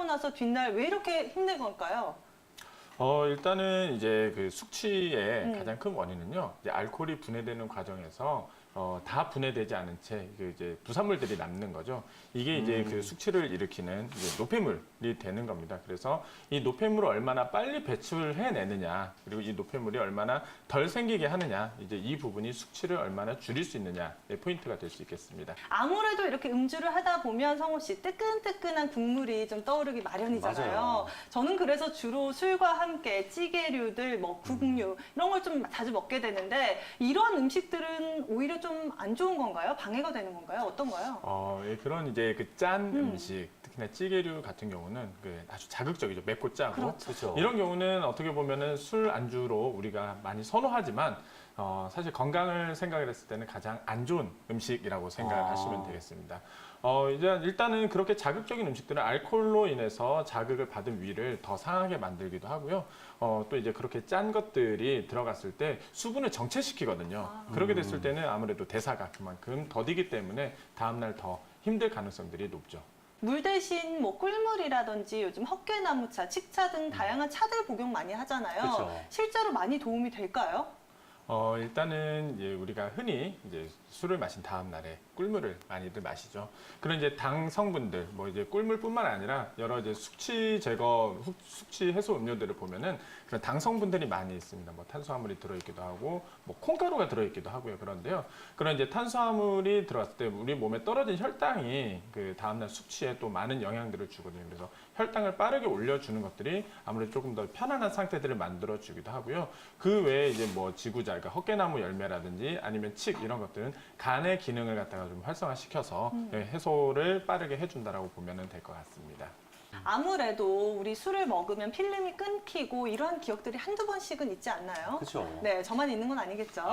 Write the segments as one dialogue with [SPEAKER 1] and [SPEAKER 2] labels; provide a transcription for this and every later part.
[SPEAKER 1] 식사하고 나서 뒷날 왜 이렇게 힘든 걸까요?
[SPEAKER 2] 일단은 이제 그 숙취의 가장 큰 원인은요, 이제 알코올이 분해되는 과정에서 다 분해되지 않은 채 이제 부산물들이 남는 거죠. 이게 이제 그 숙취를 일으키는 이제 노폐물이 되는 겁니다. 그래서 이 노폐물을 얼마나 빨리 배출해내느냐, 그리고 이 노폐물이 얼마나 덜 생기게 하느냐, 이제 이 부분이 숙취를 얼마나 줄일 수 있느냐의 포인트가 될 수 있겠습니다.
[SPEAKER 1] 아무래도 이렇게 음주를 하다 보면 성호 씨 뜨끈뜨끈한 국물이 좀 떠오르기 마련이잖아요.
[SPEAKER 3] 맞아요.
[SPEAKER 1] 저는 그래서 주로 술과 함께 찌개류들, 뭐 국류 이런 걸 좀 자주 먹게 되는데 이런 음식들은 오히려 좀 안 좋은 건가요? 방해가 되는 건가요? 어떤가요?
[SPEAKER 2] 예, 그런 이제 그 짠 음식, 특히나 찌개류 같은 경우는 그 아주 자극적이죠. 맵고 짜고.
[SPEAKER 3] 그렇죠.
[SPEAKER 2] 이런 경우는 어떻게 보면은 술 안주로 우리가 많이 선호하지만 사실 건강을 생각을 했을 때는 가장 안 좋은 음식이라고 생각을 하시면 되겠습니다. 이제 일단은 그렇게 자극적인 음식들은 알코올로 인해서 자극을 받은 위를 더 상하게 만들기도 하고요. 또 이제 그렇게 짠 것들이 들어갔을 때 수분을 정체시키거든요. 그렇게 됐을 때는 아무래도 대사가 그만큼 더디기 때문에 다음날 더 힘들 가능성들이 높죠.
[SPEAKER 1] 물 대신 뭐 꿀물이라든지 요즘 헛개나무차, 칡차 등 다양한 차들 복용 많이 하잖아요.
[SPEAKER 3] 그쵸.
[SPEAKER 1] 실제로 많이 도움이 될까요?
[SPEAKER 2] 일단은 이제 우리가 흔히 이제 술을 마신 다음 날에 꿀물을 많이들 마시죠. 그런 이제 당 성분들, 뭐 이제 꿀물뿐만 아니라 여러 이제 숙취 제거, 숙취 해소 음료들을 보면은 그런 당 성분들이 많이 있습니다. 뭐 탄수화물이 들어있기도 하고, 뭐 콩가루가 들어있기도 하고요. 그런데요. 그런 이제 탄수화물이 들어갔을 때 우리 몸에 떨어진 혈당이 그 다음날 숙취에 또 많은 영향들을 주거든요. 그래서 혈당을 빠르게 올려주는 것들이 아무래도 조금 더 편안한 상태들을 만들어주기도 하고요. 그 외에 이제 뭐 지구자, 그러니까 헛개나무 열매라든지 아니면 칡 이런 것들은 간의 기능을 갖다가 좀 활성화시켜서 해소를 빠르게 해준다라고 보면 될 것 같습니다.
[SPEAKER 1] 아무래도 우리 술을 먹으면 필름이 끊기고 이런 기억들이 한두 번씩은 있지 않나요?
[SPEAKER 3] 그렇죠.
[SPEAKER 1] 네, 저만 있는 건 아니겠죠.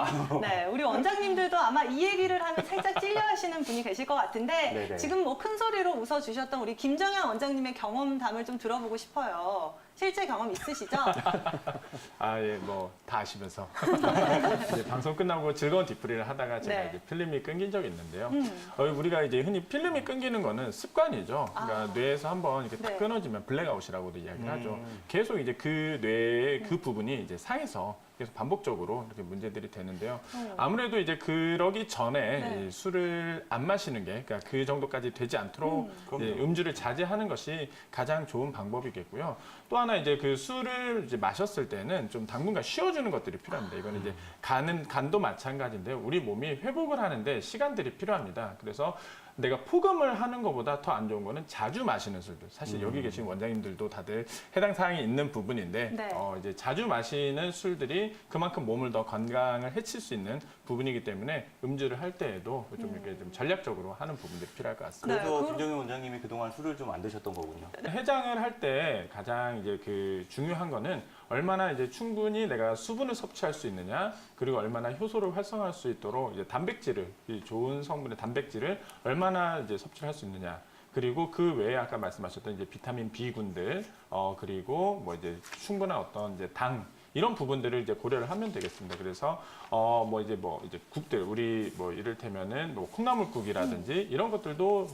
[SPEAKER 1] 네, 우리 원장님들도 아마 이 얘기를 하면 살짝 찔려 하시는 분이 계실 것 같은데
[SPEAKER 3] 네네.
[SPEAKER 1] 지금 뭐 큰 소리로 웃어주셨던 우리 김정현 원장님의 경험담을 좀 들어보고 싶어요. 실제 경험 있으시죠?
[SPEAKER 2] 예, 뭐 다 아시면서 이제 방송 끝나고 즐거운 뒤풀이를 하다가 제가
[SPEAKER 1] 네.
[SPEAKER 2] 이제 필름이 끊긴 적이 있는데요. 우리가 이제 흔히 필름이 끊기는 거는 습관이죠. 그러니까 뇌에서 한번 이렇게 딱
[SPEAKER 1] 네.
[SPEAKER 2] 끊어지면 블랙아웃이라고도 이야기를 하죠. 계속 이제 그 뇌의 그 부분이 이제 상해서 계속 반복적으로 이렇게 문제들이 되는데요. 아무래도 이제 그러기 전에
[SPEAKER 1] 네.
[SPEAKER 2] 이 술을 안 마시는 게, 그러니까 그 정도까지 되지 않도록 이제 음주를 자제하는 것이 가장 좋은 방법이겠고요. 또 하나 이제 그 술을 이제 마셨을 때는 좀 당분간 쉬어주는 것들이 필요합니다. 이거는 이제 간도 마찬가지인데요. 우리 몸이 회복을 하는데 시간들이 필요합니다. 그래서 내가 포금을 하는 것보다 더 안 좋은 거는 자주 마시는 술들. 사실 여기 계신 원장님들도 다들 해당 사항이 있는 부분인데
[SPEAKER 1] 네.
[SPEAKER 2] 이제 자주 마시는 술들이 그만큼 몸을 더 건강을 해칠 수 있는 부분이기 때문에 음주를 할 때에도 좀 이렇게 좀 전략적으로 하는 부분들이 필요할 것 같습니다.
[SPEAKER 3] 그래서
[SPEAKER 1] 네,
[SPEAKER 3] 김정현 원장님이 그동안 술을 좀 안 드셨던 거군요.
[SPEAKER 2] 해장을 할 때 가장 이제 그 중요한 거는 얼마나 이제 충분히 내가 수분을 섭취할 수 있느냐, 그리고 얼마나 효소를 활성화할 수 있도록 이제 단백질을, 이 좋은 성분의 단백질을 얼마나 이제 섭취를 할 수 있느냐. 그리고 그 외에 아까 말씀하셨던 이제 비타민 B군들, 그리고 뭐 이제 충분한 어떤 이제 당, 이런 부분들을 이제 고려를 하면 되겠습니다. 그래서 뭐 이제 국들, 우리 뭐 이를테면은 뭐 콩나물국이라든지 이런 것들도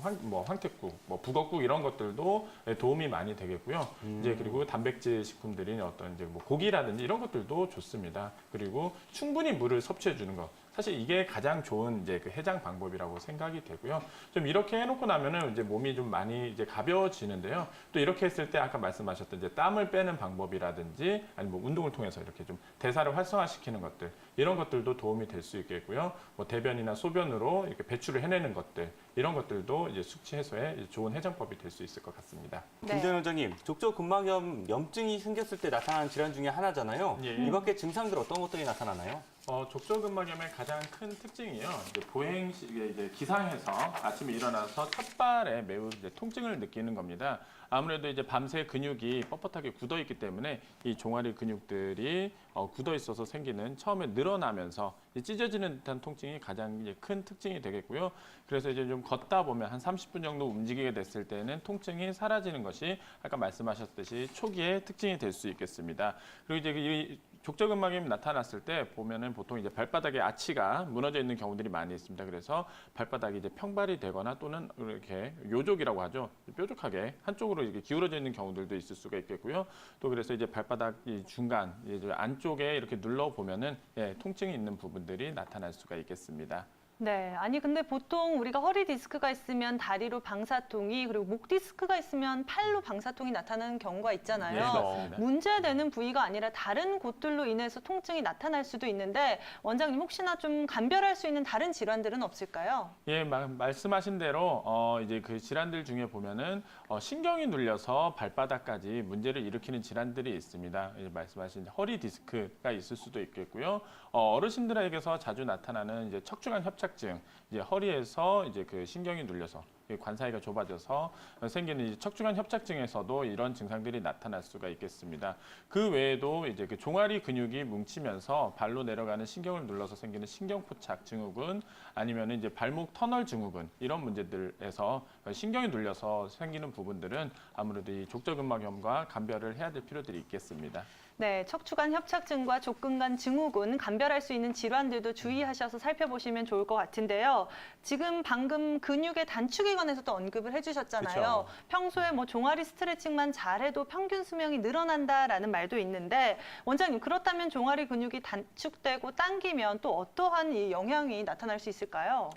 [SPEAKER 2] 황태국, 뭐 북어국 이런 것들도 도움이 많이 되겠고요. 이제 그리고 단백질 식품들인 어떤 이제 뭐 고기라든지 이런 것들도 좋습니다. 그리고 충분히 물을 섭취해 주는 것. 사실 이게 가장 좋은 이제 그 해장 방법이라고 생각이 되고요. 좀 이렇게 해놓고 나면은 이제 몸이 좀 많이 이제 가벼워지는데요. 또 이렇게 했을 때 아까 말씀하셨던 이제 땀을 빼는 방법이라든지 아니면 뭐 운동을 통해서 이렇게 좀 대사를 활성화시키는 것들 이런 것들도 도움이 될 수 있겠고요. 뭐 대변이나 소변으로 이렇게 배출을 해내는 것들 이런 것들도 이제 숙취 해소에 좋은 해장법이 될 수 있을 것 같습니다.
[SPEAKER 1] 네.
[SPEAKER 3] 김정현 원장님, 족저근막염 염증이 생겼을 때 나타나는 질환 중에 하나잖아요.
[SPEAKER 2] 예.
[SPEAKER 3] 이 밖에 증상들 어떤 것들이 나타나나요?
[SPEAKER 2] 족저근막염의 가장 큰 특징이요. 이제 이제 기상해서 아침에 일어나서 첫발에 매우 이제 통증을 느끼는 겁니다. 아무래도 이제 밤새 근육이 뻣뻣하게 굳어 있기 때문에 이 종아리 근육들이 굳어 있어서 생기는 처음에 늘어나면서 찢어지는 듯한 통증이 가장 이제 큰 특징이 되겠고요. 그래서 이제 좀 걷다 보면 한 30분 정도 움직이게 됐을 때는 통증이 사라지는 것이 아까 말씀하셨듯이 초기의 특징이 될 수 있겠습니다. 그리고 이제 이 족저근막염이 나타났을 때 보면은 보통 이제 발바닥에 아치가 무너져 있는 경우들이 많이 있습니다. 그래서 발바닥이 이제 평발이 되거나 또는 이렇게 요족이라고 하죠. 뾰족하게 한쪽으로 이렇게 기울어져 있는 경우들도 있을 수가 있겠고요. 또 그래서 이제 발바닥 이 중간 이제 안쪽에 이렇게 눌러 보면은 통증이 있는 부분들이 나타날 수가 있겠습니다.
[SPEAKER 1] 네, 아니 근데 보통 우리가 허리 디스크가 있으면 다리로 방사통이 그리고 목 디스크가 있으면 팔로 방사통이 나타나는 경우가 있잖아요.
[SPEAKER 2] 예, 맞습니다.
[SPEAKER 1] 문제되는 부위가 아니라 다른 곳들로 인해서 통증이 나타날 수도 있는데 원장님 혹시나 좀 감별할 수 있는 다른 질환들은 없을까요?
[SPEAKER 2] 예, 말씀하신 대로 이제 그 질환들 중에 보면은 신경이 눌려서 발바닥까지 문제를 일으키는 질환들이 있습니다. 이제 말씀하신 허리 디스크가 있을 수도 있겠고요. 어르신들에게서 자주 나타나는 이제 척추관 협착증, 이제 허리에서 이제 그 신경이 눌려서 관 사이가 좁아져서 생기는 이제 척추관 협착증에서도 이런 증상들이 나타날 수가 있겠습니다. 그 외에도 이제 그 종아리 근육이 뭉치면서 발로 내려가는 신경을 눌러서 생기는 신경포착 증후군, 아니면 이제 발목 터널 증후군 이런 문제들에서 신경이 눌려서 생기는 부분들은 아무래도 이 족저근막염과 감별을 해야 될 필요들이 있겠습니다.
[SPEAKER 1] 네, 척추관 협착증과 족근간 증후군 감별할 수 있는 질환들도 주의하셔서 살펴보시면 좋을 것 같은데요. 지금 방금 근육의 단축에 관해서도 언급을 해주셨잖아요.
[SPEAKER 3] 그쵸.
[SPEAKER 1] 평소에 뭐 종아리 스트레칭만 잘해도 평균 수명이 늘어난다라는 말도 있는데 원장님 그렇다면 종아리 근육이 단축되고 당기면 또 어떠한 이 영향이 나타날 수 있을까요?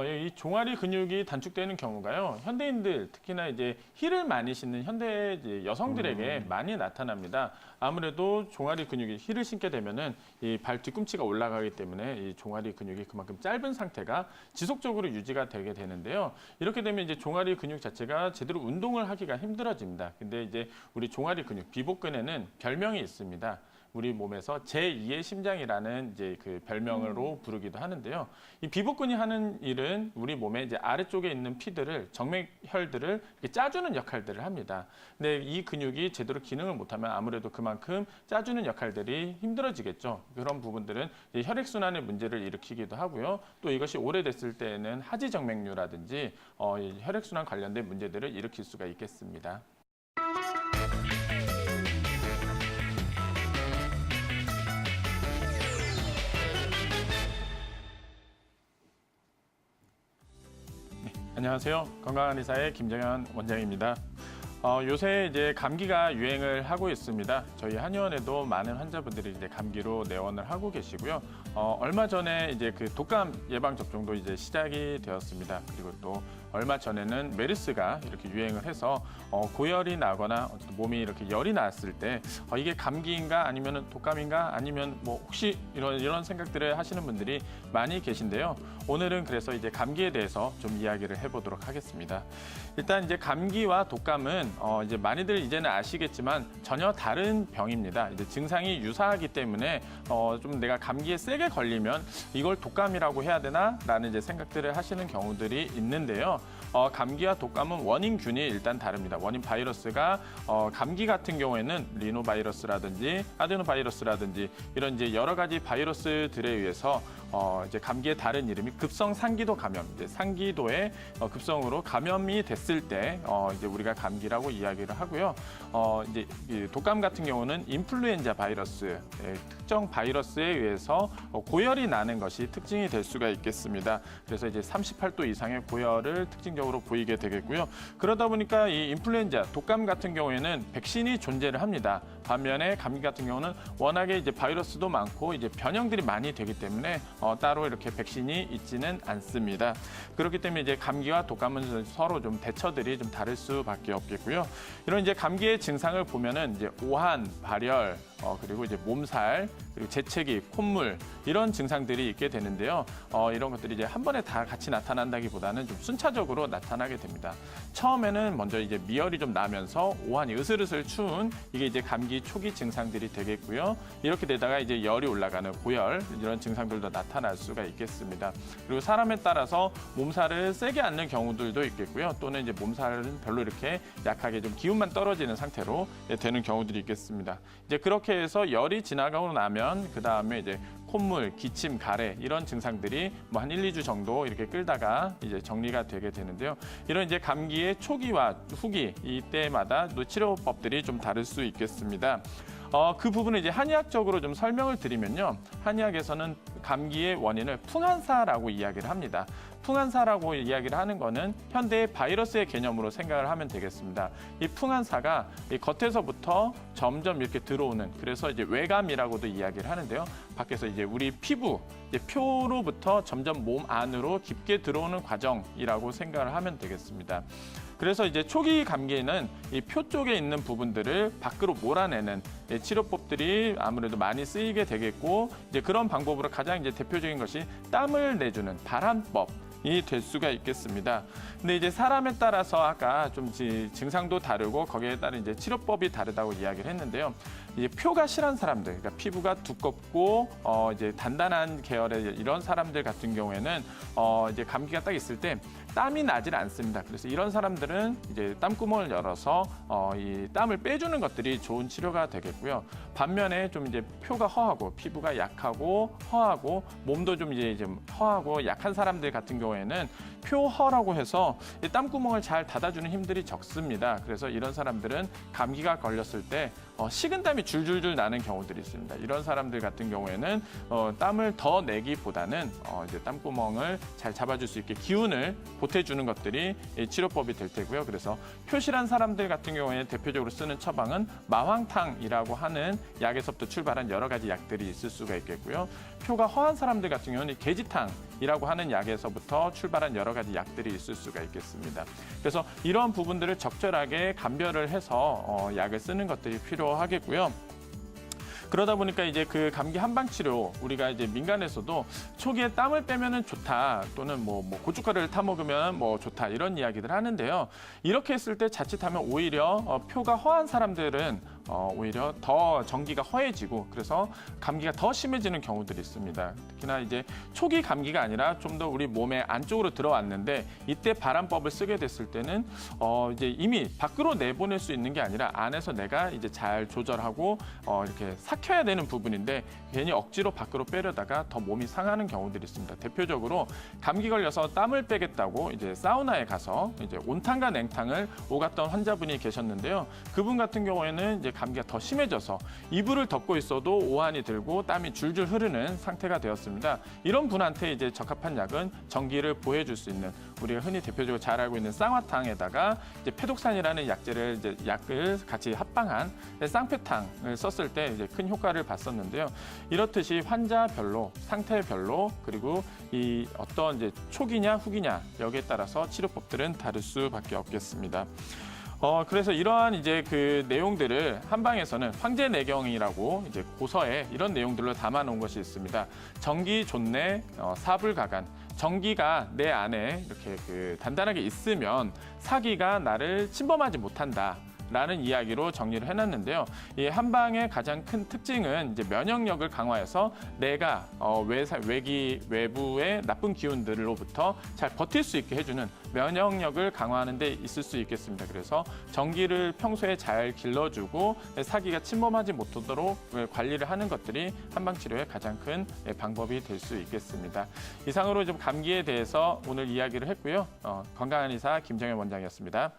[SPEAKER 2] 이 종아리 근육이 단축되는 경우가요. 현대인들 특히나 이제 힐을 많이 신는 현대 이제 여성들에게 많이 나타납니다. 아무래도 종아리 근육이 힐을 신게 되면은 이 발 뒤꿈치가 올라가기 때문에 이 종아리 근육이 그만큼 짧은 상태가 지속적으로 유지가 되게 되는데요. 이렇게 되면 이제 종아리 근육 자체가 제대로 운동을 하기가 힘들어집니다. 근데 이제 우리 종아리 근육 비복근에는 별명이 있습니다. 우리 몸에서 제2의 심장이라는 이제 그 별명으로 부르기도 하는데요. 이 비복근이 하는 일은 우리 몸의 이제 아래쪽에 있는 피들을 정맥혈들을 이렇게 짜주는 역할들을 합니다. 근데 이 근육이 제대로 기능을 못하면 아무래도 그만큼 짜주는 역할들이 힘들어지겠죠. 그런 부분들은 이제 혈액순환의 문제를 일으키기도 하고요. 또 이것이 오래됐을 때에는 하지정맥류라든지 이 혈액순환 관련된 문제들을 일으킬 수가 있겠습니다. 안녕하세요. 건강한 의사의 김정현 원장입니다. 요새 이제 감기가 유행을 하고 있습니다. 저희 한의원에도 많은 환자분들이 이제 감기로 내원을 하고 계시고요. 얼마 전에 이제 그 독감 예방 접종도 이제 시작이 되었습니다. 그리고 또 얼마 전에는 메르스가 이렇게 유행을 해서 고열이 나거나 몸이 이렇게 열이 났을 때 이게 감기인가 아니면 독감인가 아니면 뭐 혹시 이런 생각들을 하시는 분들이 많이 계신데요. 오늘은 그래서 이제 감기에 대해서 좀 이야기를 해보도록 하겠습니다. 일단 이제 감기와 독감은 이제 많이들 이제는 아시겠지만 전혀 다른 병입니다. 이제 증상이 유사하기 때문에 좀 내가 감기에 세게 걸리면 이걸 독감이라고 해야 되나라는 이제 생각들을 하시는 경우들이 있는데요. 감기와 독감은 원인균이 일단 다릅니다. 원인 바이러스가 감기 같은 경우에는 리노바이러스라든지 아데노바이러스라든지 이런 이제 여러 가지 바이러스들에 의해서 이제 감기의 다른 이름이 급성 상기도 감염, 이제 상기도의 급성으로 감염이 됐을 때 이제 우리가 감기라고 이야기를 하고요. 이제 이 독감 같은 경우는 인플루엔자 바이러스, 특정 바이러스에 의해서 고열이 나는 것이 특징이 될 수가 있겠습니다. 그래서 이제 38도 이상의 고열을 특징적으로 보이게 되겠고요. 그러다 보니까 이 인플루엔자, 독감 같은 경우에는 백신이 존재를 합니다. 반면에 감기 같은 경우는 워낙에 이제 바이러스도 많고 이제 변형들이 많이 되기 때문에 따로 이렇게 백신이 있지는 않습니다. 그렇기 때문에 이제 감기와 독감은 서로 좀 대처들이 좀 다를 수밖에 없겠고요. 이런 이제 감기의 증상을 보면은 이제 오한, 발열, 그리고 이제 몸살, 그리고 재채기, 콧물 이런 증상들이 있게 되는데요. 이런 것들이 이제 한 번에 다 같이 나타난다기보다는 좀 순차적으로 나타나게 됩니다. 처음에는 먼저 이제 미열이 좀 나면서 오한이 으슬으슬 추운 이게 이제 감기 초기 증상들이 되겠고요. 이렇게 되다가 이제 열이 올라가는 고열 이런 증상들도 나타날 수가 있겠습니다. 그리고 사람에 따라서 몸살을 세게 앓는 경우들도 있겠고요. 또는 이제 몸살은 별로 이렇게 약하게 좀 기운만 떨어지는 상태로 되는 경우들이 있겠습니다. 이제 그렇게 해서 열이 지나가고 나면 그 다음에 이제 콧물, 기침, 가래 이런 증상들이 뭐 한 1, 2주 정도 이렇게 끌다가 이제 정리가 되게 되는데요. 이런 이제 감기의 초기와 후기 이때마다 또 치료법들이 좀 다를 수 있겠습니다. 그 부분을 이제 한의학적으로 좀 설명을 드리면요. 한의학에서는 감기의 원인을 풍한사라고 이야기를 합니다. 풍한사라고 이야기를 하는 거는 현대의 바이러스의 개념으로 생각을 하면 되겠습니다. 이 풍한사가 이 겉에서부터 점점 이렇게 들어오는, 그래서 이제 외감이라고도 이야기를 하는데요. 밖에서 이제 우리 피부, 이제 표로부터 점점 몸 안으로 깊게 들어오는 과정이라고 생각을 하면 되겠습니다. 그래서 이제 초기 감기에는 이 표 쪽에 있는 부분들을 밖으로 몰아내는 치료법들이 아무래도 많이 쓰이게 되겠고, 이제 그런 방법으로 가장 이제 대표적인 것이 땀을 내주는 바람법. 이 될 수가 있겠습니다. 근데 이제 사람에 따라서 아까 좀 증상도 다르고 거기에 따른 이제 치료법이 다르다고 이야기를 했는데요. 이제 표가 실한 사람들, 그러니까 피부가 두껍고 이제 단단한 계열의 이런 사람들 같은 경우에는 이제 감기가 딱 있을 때 땀이 나질 않습니다. 그래서 이런 사람들은 이제 땀구멍을 열어서 이 땀을 빼주는 것들이 좋은 치료가 되겠고요. 반면에 좀 이제 표가 허하고 피부가 약하고 허하고 몸도 좀 이제 좀 허하고 약한 사람들 같은 경우에는 표허라고 해서 이 땀구멍을 잘 닫아주는 힘들이 적습니다. 그래서 이런 사람들은 감기가 걸렸을 때 식은땀이 줄줄줄 나는 경우들이 있습니다. 이런 사람들 같은 경우에는 땀을 더 내기보다는 이제 땀구멍을 잘 잡아줄 수 있게 기운을 보태주는 것들이 치료법이 될 테고요. 그래서 표실한 사람들 같은 경우에 대표적으로 쓰는 처방은 마황탕이라고 하는 약에서부터 출발한 여러 가지 약들이 있을 수가 있겠고요. 표가 허한 사람들 같은 경우는 계지탕이라고 하는 약에서부터 출발한 여러 가지 약들이 있을 수가 있겠습니다. 그래서 이러한 부분들을 적절하게 감별을 해서 약을 쓰는 것들이 필요하겠고요. 그러다 보니까 이제 그 감기 한방 치료, 우리가 이제 민간에서도 초기에 땀을 빼면은 좋다, 또는 뭐 고춧가루를 타 먹으면 뭐 좋다, 이런 이야기들 하는데요. 이렇게 했을 때 자칫하면 오히려 표가 허한 사람들은 오히려 더 전기가 허해지고, 그래서 감기가 더 심해지는 경우들이 있습니다. 특히나 이제 초기 감기가 아니라 좀 더 우리 몸에 안쪽으로 들어왔는데, 이때 바람법을 쓰게 됐을 때는 이제 이미 밖으로 내보낼 수 있는 게 아니라 안에서 내가 이제 잘 조절하고 이렇게 삭혀야 되는 부분인데, 괜히 억지로 밖으로 빼려다가 더 몸이 상하는 경우들이 있습니다. 대표적으로 감기 걸려서 땀을 빼겠다고 이제 사우나에 가서 이제 온탕과 냉탕을 오갔던 환자분이 계셨는데요. 그분 같은 경우에는 이제 감기가 더 심해져서 이불을 덮고 있어도 오한이 들고 땀이 줄줄 흐르는 상태가 되었습니다. 이런 분한테 이제 적합한 약은 전기를 보해줄 수 있는, 우리가 흔히 대표적으로 잘 알고 있는 쌍화탕에다가 이제 페독산이라는 약재를 이제 약을 같이 합방한 쌍페탕을 썼을 때 이제 큰 효과를 봤었는데요. 이렇듯이 환자별로, 상태별로, 그리고 이 어떤 이제 초기냐 후기냐 여기에 따라서 치료법들은 다를 수밖에 없겠습니다. 그래서 이러한 이제 그 내용들을 한방에서는 황제내경이라고 이제 고서에 이런 내용들로 담아놓은 것이 있습니다. 정기 존내 사불가간. 정기가 내 안에 이렇게 그 단단하게 있으면 사기가 나를 침범하지 못한다. 라는 이야기로 정리를 해놨는데요. 이 한방의 가장 큰 특징은 이제 면역력을 강화해서 내가 외부의 나쁜 기운들로부터 잘 버틸 수 있게 해주는 면역력을 강화하는 데 있을 수 있겠습니다. 그래서 전기를 평소에 잘 길러주고 사기가 침범하지 못하도록 관리를 하는 것들이 한방치료의 가장 큰 방법이 될 수 있겠습니다. 이상으로 좀 감기에 대해서 오늘 이야기를 했고요. 건강한 의사 김정현 원장이었습니다.